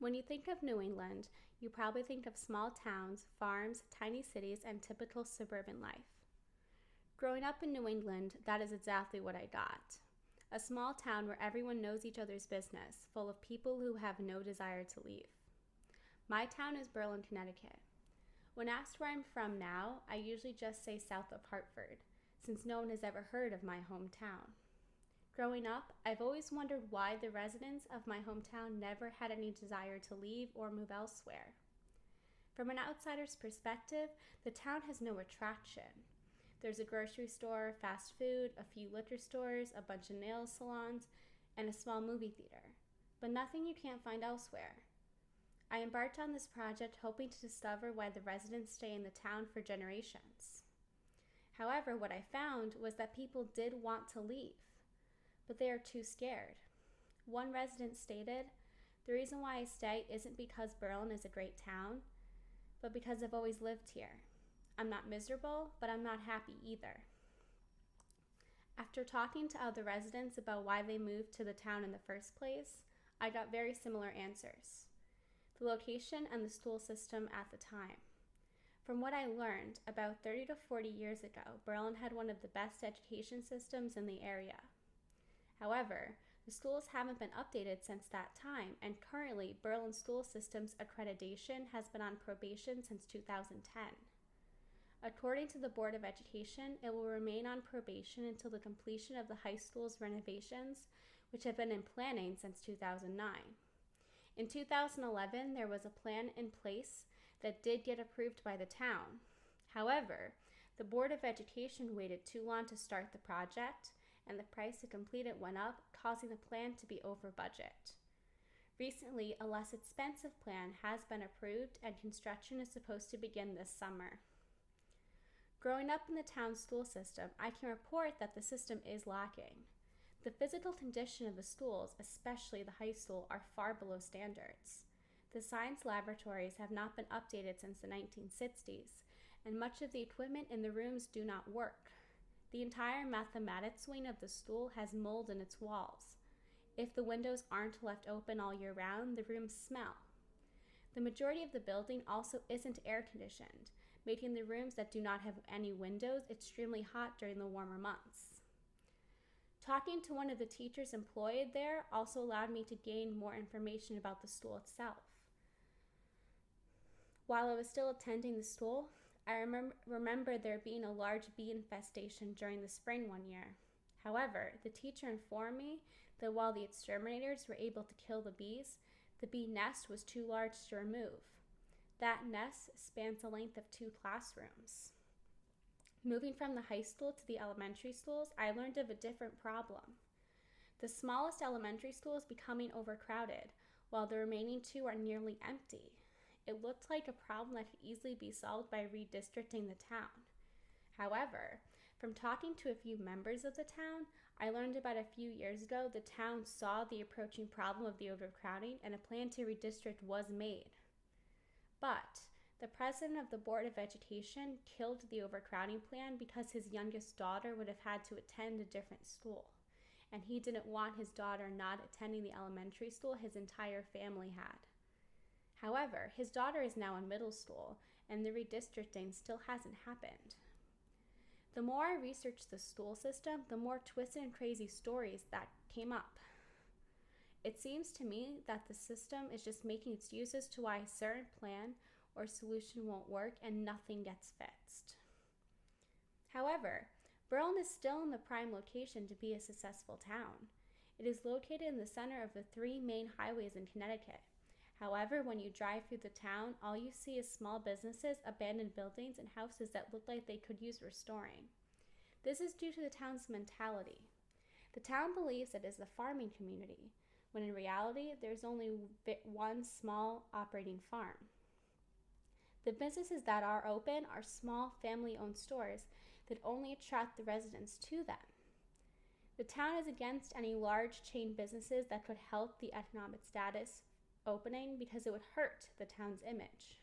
When you think of New England, you probably think of small towns, farms, tiny cities, and typical suburban life. Growing up in New England, that is exactly what I got. A small town where everyone knows each other's business, full of people who have no desire to leave. My town is Berlin, Connecticut. When asked where I'm from now, I usually just say south of Hartford, since no one has ever heard of my hometown. Growing up, I've always wondered why the residents of my hometown never had any desire to leave or move elsewhere. From an outsider's perspective, the town has no attraction. There's a grocery store, fast food, a few liquor stores, a bunch of nail salons, and a small movie theater, but nothing you can't find elsewhere. I embarked on this project hoping to discover why the residents stay in the town for generations. However, what I found was that people did want to leave, but they are too scared. One resident stated, "The reason why I stay isn't because Berlin is a great town, but because I've always lived here. I'm not miserable, but I'm not happy either." After talking to other residents about why they moved to the town in the first place, I got very similar answers. The location and the school system at the time. From what I learned, about 30 to 40 years ago, Berlin had one of the best education systems in the area. However, the schools haven't been updated since that time, and currently Berlin school system's accreditation has been on probation since 2010. According to the Board of Education, it will remain on probation until the completion of the high school's renovations, which have been in planning since 2009. In 2011, there was a plan in place that did get approved by the town. However, the Board of Education waited too long to start the project, and the price to complete it went up, causing the plan to be over budget. Recently, a less expensive plan has been approved, and construction is supposed to begin this summer. Growing up in the town's school system, I can report that the system is lacking. The physical condition of the schools, especially the high school, are far below standards. The science laboratories have not been updated since the 1960s, and much of the equipment in the rooms do not work. The entire mathematics wing of the school has mold in its walls. If the windows aren't left open all year round, the rooms smell. The majority of the building also isn't air conditioned, making the rooms that do not have any windows extremely hot during the warmer months. Talking to one of the teachers employed there also allowed me to gain more information about the school itself. While I was still attending the school, I remember there being a large bee infestation during the spring one year. However, the teacher informed me that while the exterminators were able to kill the bees, the bee nest was too large to remove. That nest spans the length of 2 classrooms. Moving from the high school to the elementary schools, I learned of a different problem. The smallest elementary school is becoming overcrowded, while the remaining 2 are nearly empty. It looked like a problem that could easily be solved by redistricting the town. However, from talking to a few members of the town, I learned about a few years ago the town saw the approaching problem of the overcrowding and a plan to redistrict was made. But the president of the Board of Education killed the overcrowding plan because his youngest daughter would have had to attend a different school, and he didn't want his daughter not attending the elementary school his entire family had. However, his daughter is now in middle school, and the redistricting still hasn't happened. The more I researched the school system, the more twisted and crazy stories that came up. It seems to me that the system is just making excuses to why a certain plan or solution won't work and nothing gets fixed. However, Berlin is still in the prime location to be a successful town. It is located in the center of the 3 main highways in Connecticut. However, when you drive through the town, all you see is small businesses, abandoned buildings, and houses that look like they could use restoring. This is due to the town's mentality. The town believes it is a farming community, when in reality, there's only one small operating farm. The businesses that are open are small family-owned stores that only attract the residents to them. The town is against any large chain businesses that could help the economic status opening because it would hurt the town's image.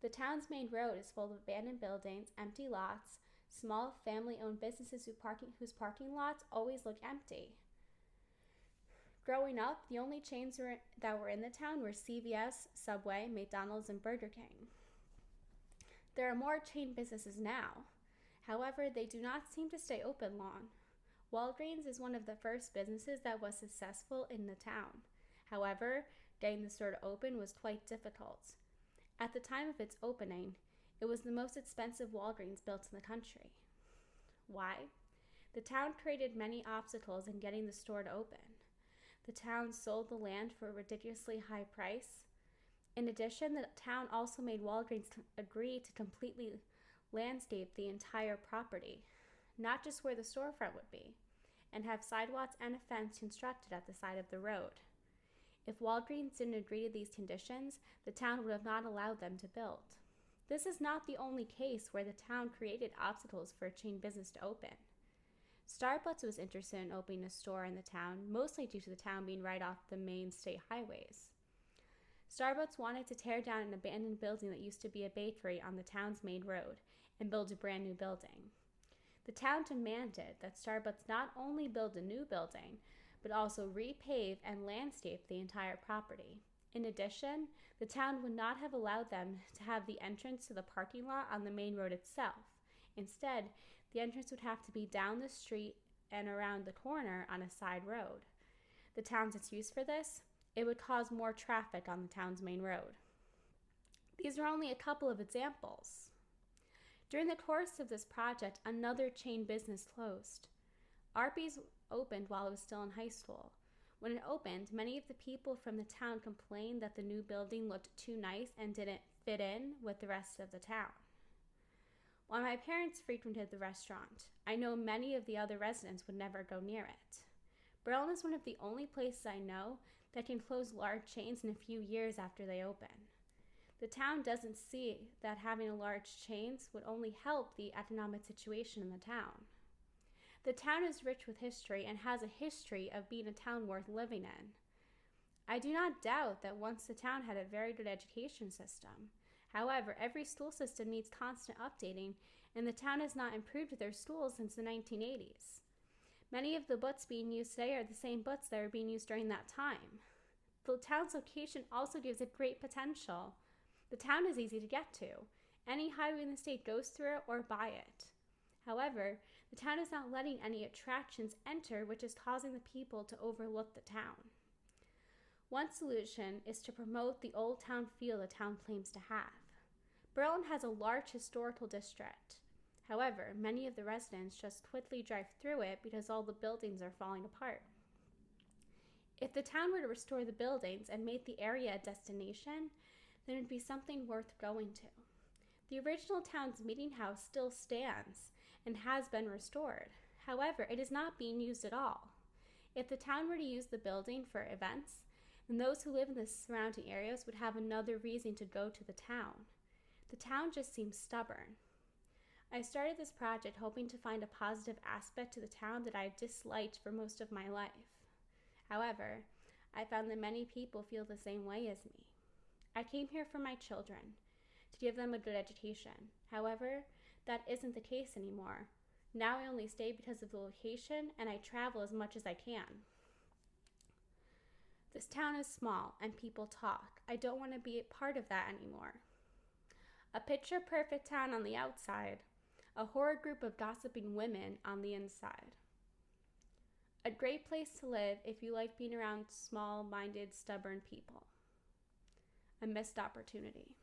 The town's main road is full of abandoned buildings, empty lots, small family-owned businesses whose parking lots always look empty. Growing up, the only chains that were in the town were CVS, Subway, McDonald's, and Burger King. There are more chain businesses now. However, they do not seem to stay open long. Walgreens is one of the first businesses that was successful in the town. However, getting the store to open was quite difficult. At the time of its opening, it was the most expensive Walgreens built in the country. Why? The town created many obstacles in getting the store to open. The town sold the land for a ridiculously high price. In addition, the town also made Walgreens agree to completely landscape the entire property, not just where the storefront would be, and have sidewalks and a fence constructed at the side of the road. If Walgreens didn't agree to these conditions, the town would have not allowed them to build. This is not the only case where the town created obstacles for a chain business to open. Starbucks was interested in opening a store in the town, mostly due to the town being right off the main state highways. Starbucks wanted to tear down an abandoned building that used to be a bakery on the town's main road and build a brand new building. The town demanded that Starbucks not only build a new building, but also repave and landscape the entire property. In addition, the town would not have allowed them to have the entrance to the parking lot on the main road itself. Instead, the entrance would have to be down the street and around the corner on a side road. The town's excuse for this? It would cause more traffic on the town's main road. These are only a couple of examples. During the course of this project, another chain business closed. Arby's opened while I was still in high school. When it opened, many of the people from the town complained that the new building looked too nice and didn't fit in with the rest of the town. While my parents frequented the restaurant, I know many of the other residents would never go near it. Berlin is one of the only places I know that can close large chains in a few years after they open. The town doesn't see that having a large chains would only help the economic situation in the town. The town is rich with history and has a history of being a town worth living in. I do not doubt that once the town had a very good education system. However, every school system needs constant updating, and the town has not improved their schools since the 1980s. Many of the books being used today are the same books that were being used during that time. The town's location also gives it great potential. The town is easy to get to. Any highway in the state goes through it or by it. However, the town is not letting any attractions enter, which is causing the people to overlook the town. One solution is to promote the old town feel the town claims to have. Berlin has a large historical district. However, many of the residents just quickly drive through it because all the buildings are falling apart. If the town were to restore the buildings and make the area a destination, then it would be something worth going to. The original town's meeting house still stands and has been restored. However, it is not being used at all. If the town were to use the building for events, then those who live in the surrounding areas would have another reason to go to the town. The town just seems stubborn. I started this project hoping to find a positive aspect to the town that I disliked for most of my life. However, I found that many people feel the same way as me. I came here for my children, to give them a good education. However, that isn't the case anymore. Now I only stay because of the location, and I travel as much as I can. This town is small, and people talk. I don't want to be a part of that anymore. A picture-perfect town on the outside, a horrid group of gossiping women on the inside. A great place to live if you like being around small-minded, stubborn people. A missed opportunity.